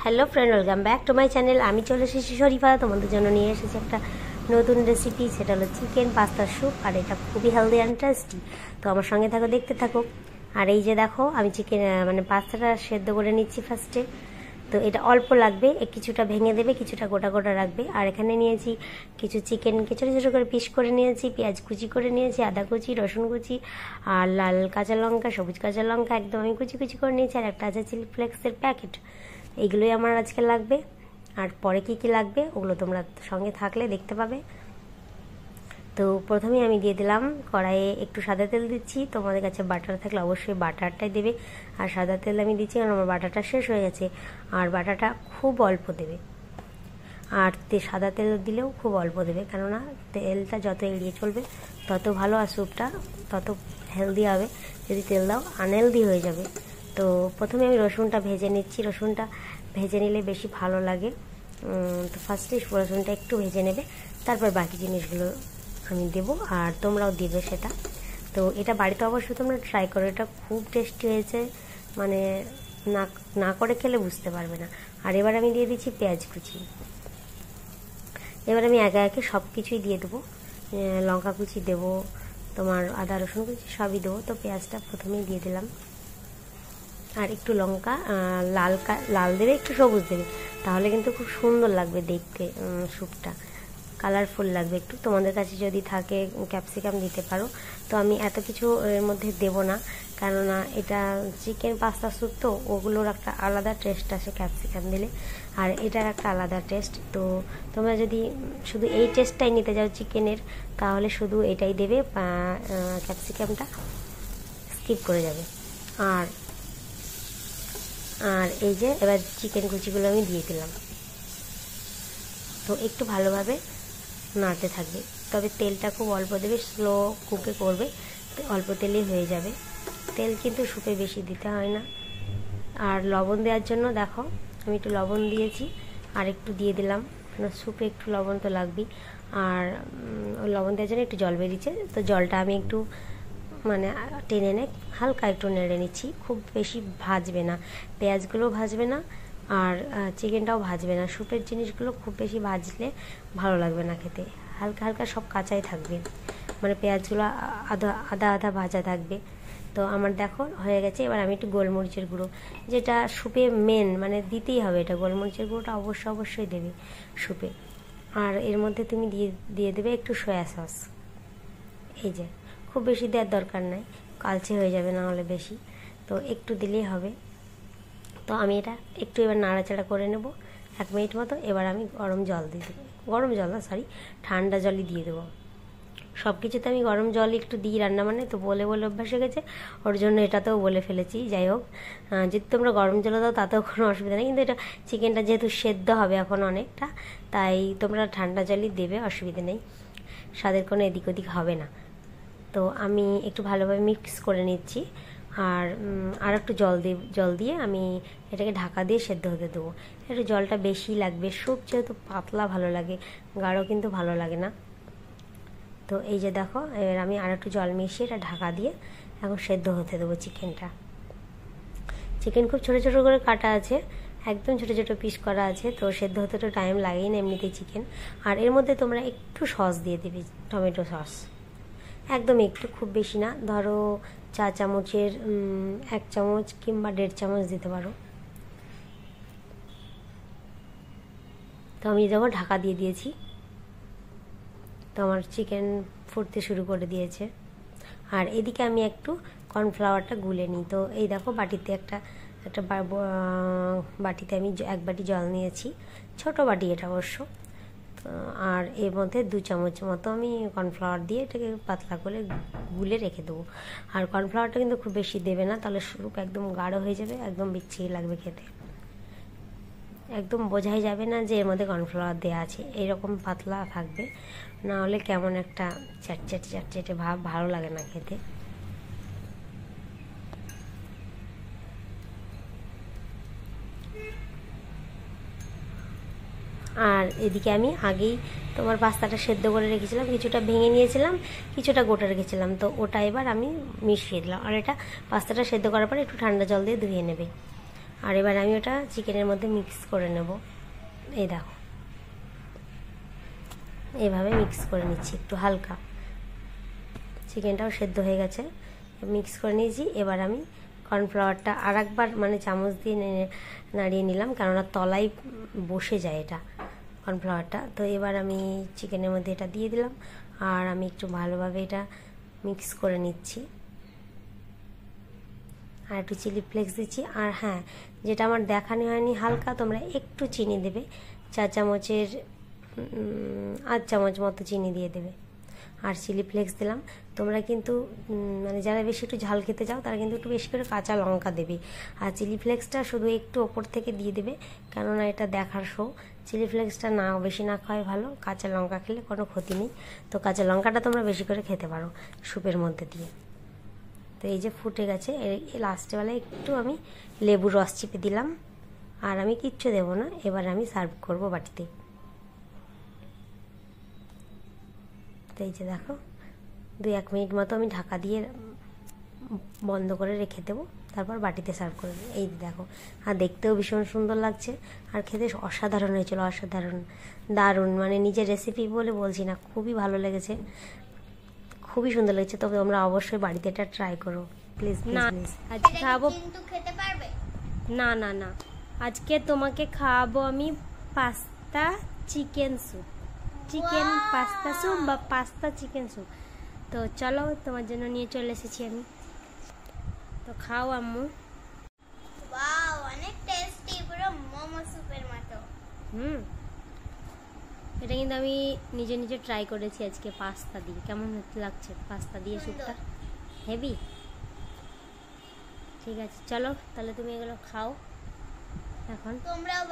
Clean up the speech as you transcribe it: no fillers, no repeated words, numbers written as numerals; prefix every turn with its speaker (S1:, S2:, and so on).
S1: Hello friend, welcome back to my channel. আমি চলে এসেছি শরীফা, তোমাদের জন্য নিয়ে এসেছি একটা নতুন রেসিপি। সেটা হলো চিকেন পাস্তার স্যুপ, আর এটা খুবই হেলদি অ্যান্ড টেস্টি। তো আমার সঙ্গে থাকো, দেখতে থাকো। আর এই যে দেখো, আমি চিকেন পাস্তাটা সেদ্ধ করে নিচ্ছি ফার্স্টে। তো এটা অল্প লাগবে, কিছুটা ভেঙে দেবে, কিছুটা গোটা গোটা রাখবে। আর এখানে নিয়েছি কিছু চিকেনকে ছোটো ছোটো করে পিস করে নিয়েছি, পেঁয়াজ কুচি করে নিয়েছি, আদা কুচি, রসুন কুচি, আর লাল কাঁচা লঙ্কা, সবুজ কাঁচা লঙ্কা একদম আমি কুচি কুচি করে নিয়েছি, আর একটা আছে চিলি ফ্লেক্সের প্যাকেট। এইগুলোই আমার আজকে লাগবে। আর পরে কি কি লাগবে ওগুলো তোমরা সঙ্গে থাকলে দেখতে পাবে। তো প্রথমেই আমি দিয়ে দিলাম কড়াইয়ে একটু সাদা তেল দিচ্ছি। তোমাদের কাছে বাটার থাকলে অবশ্যই বাটারটাই দেবে, আর সাদা তেল আমি দিচ্ছি কারণ আমার বাটারটা শেষ হয়ে গেছে। আর বাটারটা খুব অল্প দেবে, আর সাদা তেল দিলেও খুব অল্প দেবে, কেননা তেলটা যত এড়িয়ে চলবে তত ভালো, আর স্যুপটা তত হেলদি হবে। যদি তেল দাও আনহেলদি হয়ে যাবে। তো প্রথমে আমি রসুনটা ভেজে নিচ্ছি, রসুনটা ভেজে নিলে বেশি ভালো লাগে। তো ফার্স্টে রসুনটা একটু ভেজে নেবে, তারপর বাকি জিনিসগুলো আমি দেবো, আর তোমরাও দিবে সেটা। তো এটা বাড়িতে অবশ্যই তোমরা ট্রাই করো, এটা খুব টেস্টি হয়েছে, মানে না না করে খেলে বুঝতে পারবে না। আর এবার আমি দিয়ে দিচ্ছি পেঁয়াজ কুচি। এবার আমি একে একে সব কিছুই দিয়ে দেবো, লঙ্কা কুচি দেবো, তোমার আদা রসুন কুচি সবই দেবো। তো পেঁয়াজটা প্রথমেই দিয়ে দিলাম, আর একটু লঙ্কা লাল দেবে, একটু সবুজ দেবে, তাহলে কিন্তু খুব সুন্দর লাগবে দেখতে, স্যুপটা কালারফুল লাগবে একটু। তোমাদের কাছে যদি থাকে ক্যাপসিকাম দিতে পারো। তো আমি এত কিছু এর মধ্যে দেব না, কেননা এটা চিকেন পাস্তা স্যুপ, তো ওগুলোর একটা আলাদা টেস্ট আসে ক্যাপসিকাম দিলে, আর এটার একটা আলাদা টেস্ট। তো তোমরা যদি শুধু এই টেস্টটাই নিতে যাও চিকেনের, তাহলে শুধু এটাই দেবে, ক্যাপসিকামটা স্কিপ করে যাবে। আর আর এই যে এবার চিকেন কুচিগুলো আমি দিয়ে দিলাম। তো একটু ভালোভাবে নাড়তে থাকবে, তবে তেলটা খুব অল্প দেবে, স্লো কুকে করবে, অল্প তেলেই হয়ে যাবে। তেল কিন্তু স্যুপে বেশি দিতে হয় না। আর লবণ দেওয়ার জন্য দেখো আমি একটু লবণ দিয়েছি, আর একটু দিয়ে দিলাম, স্যুপে একটু লবণ তো লাগবেই। আর লবণ দেওয়ার জন্য একটু জল বেরিয়েছে, তো জলটা আমি একটু টেনে এনে হালকা একটু নেড়ে নিচ্ছি। খুব বেশি ভাজবে না, পেঁয়াজগুলোও ভাজবে না, আর চিকেনটাও ভাজবে না। স্যুপের জিনিসগুলো খুব বেশি ভাজলে ভালো লাগবে না খেতে, হালকা হালকা সব কাঁচাই থাকবে, পেঁয়াজগুলো আধা আধা আধা ভাজা থাকবে। তো আমার দেখো হয়ে গেছে। এবার আমি একটু গোলমরিচের গুঁড়ো, যেটা স্যুপে মেন, দিতেই হবে, এটা গোলমরিচের গুঁড়োটা অবশ্যই দেবে স্যুপে। আর এর মধ্যে তুমি দিয়ে দেবে একটু সয়া সস। এই যে খুব বেশি দেওয়ার দরকার নাই, কালচে হয়ে যাবে না হলে বেশি, তো একটু দিলেই হবে। তো আমি এটা একটু এবার নাড়াচাড়া করে নেব 1 মিনিট মতো। এবার আমি গরম জল দিয়ে দেবো, ঠান্ডা জলই দিয়ে দেবো। সব কিছুতে আমি গরম জল একটু দিই রান্না, তো বলে অভ্যাস হয়ে গেছে, ওর জন্য এটাতেও বলে ফেলেছি। যাই হোক, যদি তোমরা গরম জল দাও তাতেও কোনো অসুবিধা নেই, কিন্তু এটা চিকেনটা যেহেতু সেদ্ধ হবে এখন অনেকটা, তাই তোমরা ঠান্ডা জলই দেবে, অসুবিধা নেই, স্বাদের কোনো এদিক ওদিক হবে না। তো আমি একটু ভালোভাবে মিক্স করে নিচ্ছি, আর একটু জল দিয়ে আমি এটাকে ঢাকা দিয়ে সেদ্ধ হতে দেবো। একটু জলটা বেশি লাগবে, স্যুপ যেহেতু পাতলা ভালো লাগে, গাঢ় কিন্তু ভালো লাগে না। তো এই যে দেখো, এবার আমি আর একটু জল মিশিয়ে এটা ঢাকা দিয়ে এখন সেদ্ধ হতে দেবো চিকেনটা। চিকেন খুব ছোটো ছোটো করে কাটা আছে, একদম ছোটো ছোটো পিস করা আছে, তো সেদ্ধ হতে তো টাইম লাগেই না এমনিতেই চিকেন। আর এর মধ্যে তোমরা একটু সস দিয়ে দেবে, টমেটো সস, একদম একটু, খুব বেশি না, ধরো চা চামচের 1 চামচ কিংবা 1.5 চামচ দিতে পারো। তো আমি যখন ঢাকা দিয়ে দিয়েছি, তো আমার চিকেন ফুটতে শুরু করে দিয়েছে। আর এদিকে আমি একটু কর্নফ্লাওয়ারটা গুলে নিই। তো এই দেখো বাটিতে একটা বাটিতে আমি 1 বাটি জল নিয়েছি, ছোট বাটি এটা অবশ্য। আর এর মধ্যে 2 চামচ মতো আমি কর্নফ্লাওয়ার দিয়ে এটাকে পাতলা করে গুলে রেখে দেবো। আর কর্নফ্লাওয়ারটা কিন্তু খুব বেশি দেবে না, তাহলে স্যুপ একদম গাঢ় হয়ে যাবে, একদম বিচ্ছিরি লাগবে খেতে, একদম বোঝাই যাবে না যে এর মধ্যে কর্নফ্লাওয়ার দেওয়া আছে, এইরকম পাতলা থাকবে, না হলে কেমন একটা চ্যাটচেটে ভাব, ভালো লাগে না খেতে। আর এদিকে আমি আগেই তোমার পাস্তাটা সেদ্ধ করে রেখেছিলাম, কিছুটা ভেঙে নিয়েছিলাম, কিছুটা গোটা রেখেছিলাম, তো ওটা এবার আমি মিশিয়ে দিলাম। আর এটা পাস্তাটা সেদ্ধ করার পরে একটু ঠান্ডা জল দিয়ে ধুয়ে নেবে। আর এবার আমি ওটা চিকেনের মধ্যে মিক্স করে নেব। এই দেখো, এইভাবে মিক্স করে নিচ্ছি একটু হালকা। চিকেনটাও সেদ্ধ হয়ে গেছে, মিক্স করে নিয়েছি। এবার আমি কর্নফ্লাওয়ারটা আর একবার মানে চামচ দিয়ে নাড়িয়ে নিলাম, কেননা তলায় বসে যায় এটা কর্নফ্লাওয়ারটা। তো এবার আমি চিকেনের মধ্যে এটা দিয়ে দিলাম, আর আমি একটু ভালোভাবে এটা মিক্স করে নিচ্ছি। আর একটু চিলি ফ্লেক্স দিচ্ছি। আর হ্যাঁ, যেটা আমার দেখানো হয়নি, হালকা তোমরা একটু চিনি দেবে, 4 চামচের 8 চামচ মতো চিনি দিয়ে দেবে। আর চিলি ফ্লেক্স দিলাম। তোমরা কিন্তু মানে যারা বেশি একটু ঝাল খেতে চাও তারা কিন্তু একটু বেশি করে কাঁচা লঙ্কা দেবে। আর চিলি ফ্লেক্সটা শুধু একটু ওপর থেকে দিয়ে দেবে, কেননা এটা দেখার শো। চিলি ফ্লেক্সটা না বেশি না খাওয়াই ভালো, কাঁচা লঙ্কা খেলে কোনো ক্ষতি নেই। তো কাঁচা লঙ্কাটা তোমরা বেশি করে খেতে পারো স্যুপের মধ্যে দিয়ে। তো এই যে ফুটে গেছে, এই লাস্টবেলায় একটু আমি লেবুর রস চিপে দিলাম। আর আমি কিচ্ছু দেবো না, এবার আমি সার্ভ করব বাটিতে। তো এই যে দেখো, 2-1 মিনিট মতো আমি ঢাকা দিয়ে বন্ধ করে রেখে দেবো, তারপর বাটিতে সার্ভ করে দেবো। এই দেখো, আর দেখতেও ভীষণ সুন্দর লাগছে, আর খেতে অসাধারণ হয়েছিল, অসাধারণ দারুণ। মানে নিজের রেসিপি বলে বলছি না, খুবই ভালো লেগেছে, খুবই সুন্দর লেগেছে। তবে তোমরা অবশ্যই বাড়িতে এটা ট্রাই করো প্লিজ প্লিজ।
S2: আজকে খাবো, কিন্তু খেতে পারবে না? না না, আজকে তোমাকে খাওয়াবো আমি pasta chicken soup, chicken pasta soup বা পাস্তা চিকেন স্যুপ। তো চলো, তোমার জন্য নিয়ে চলে এসেছি আমি। তো খাও আম্মু।
S3: ওয়াও, অনেক টেস্টি, পুরো মোমো স্যুপের মতো।
S2: এটা কিন্তু আমি নিজে নিজে ট্রাই করেছি আজকে পাস্তা দিয়ে। কেমন লাগছে পাস্তা দিয়ে স্যুপটা? হেভি। ঠিক আছে, চলো তাহলে তুমি এগুলো খাও এখন।
S3: তোমরাও